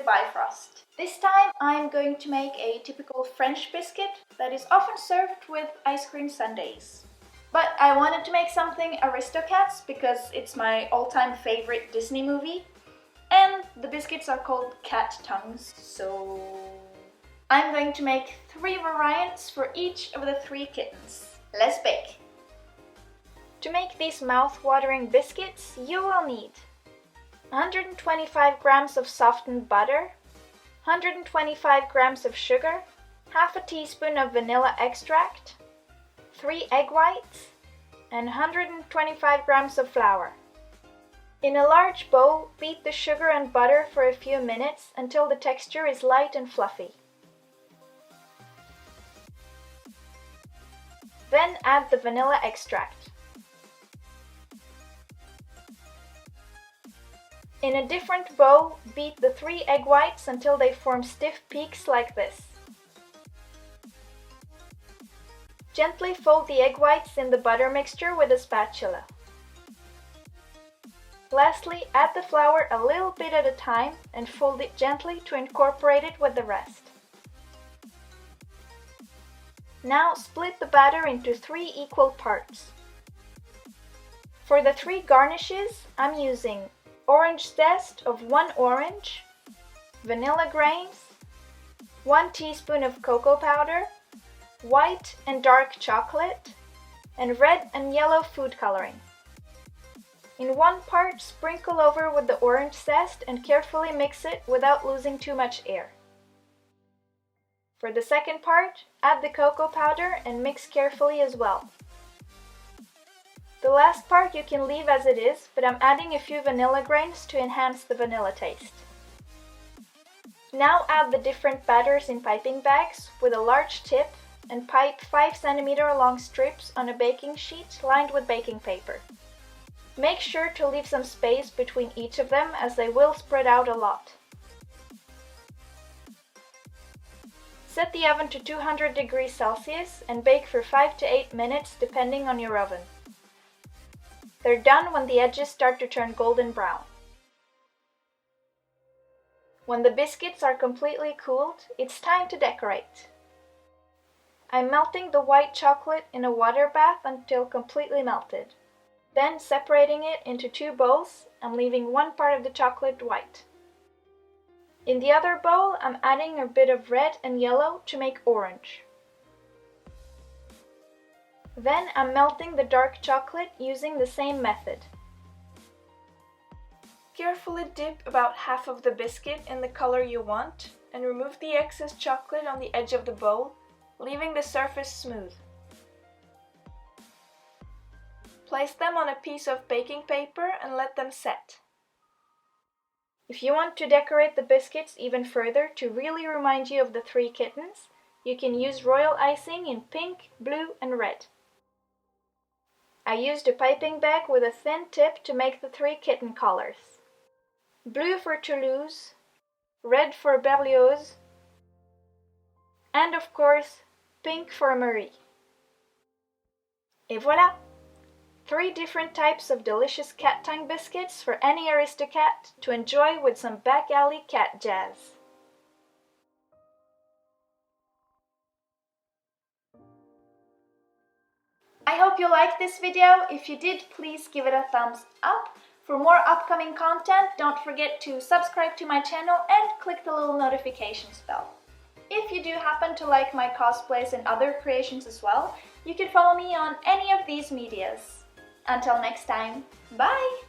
Bifrost. This time I'm going to make a typical French biscuit that is often served with ice cream sundaes. But I wanted to make something Aristocats because it's my all-time favorite Disney movie, and the biscuits are called cat tongues, so I'm going to make 3 variants for each of the 3 kittens. Let's bake! To make these mouth-watering biscuits, you will need 125 grams of softened butter, 125 grams of sugar, half a teaspoon of vanilla extract, 3 egg whites, and 125 grams of flour. In a large bowl, beat the sugar and butter for a few minutes until the texture is light and fluffy. Then add the vanilla extract. In a different bowl, beat the 3 egg whites until they form stiff peaks like this. Gently fold the egg whites in the butter mixture with a spatula. Lastly, add the flour a little bit at a time and fold it gently to incorporate it with the rest. Now split the batter into 3 equal parts. For the 3 garnishes, I'm using orange zest of 1 orange, vanilla grains, 1 teaspoon of cocoa powder, white and dark chocolate, and red and yellow food coloring. In 1 part, sprinkle over with the orange zest and carefully mix it without losing too much air. For the second part, add the cocoa powder and mix carefully as well. The last part you can leave as it is, but I'm adding a few vanilla grains to enhance the vanilla taste. Now add the different batters in piping bags with a large tip and pipe 5 cm long strips on a baking sheet lined with baking paper. Make sure to leave some space between each of them as they will spread out a lot. Set the oven to 200 degrees Celsius and bake for 5 to 8 minutes depending on your oven. They're done when the edges start to turn golden brown. When the biscuits are completely cooled, it's time to decorate. I'm melting the white chocolate in a water bath until completely melted. Then separating it into 2 bowls, I'm leaving 1 part of the chocolate white. In the other bowl, I'm adding a bit of red and yellow to make orange. Then I'm melting the dark chocolate using the same method. Carefully dip about half of the biscuit in the color you want and remove the excess chocolate on the edge of the bowl, leaving the surface smooth. Place them on a piece of baking paper and let them set. If you want to decorate the biscuits even further to really remind you of the 3 kittens, you can use royal icing in pink, blue, and red. I used a piping bag with a thin tip to make the 3 kitten colors. Blue for Toulouse, red for Berlioz, and of course, pink for Marie. Et voilà! 3 different types of delicious cat tongue biscuits for any Aristocat to enjoy with some back alley cat jazz. I hope you liked this video. If you did, please give it a thumbs up. For more upcoming content, don't forget to subscribe to my channel and click the little notifications bell. If you do happen to like my cosplays and other creations as well, you can follow me on any of these medias. Until next time, bye!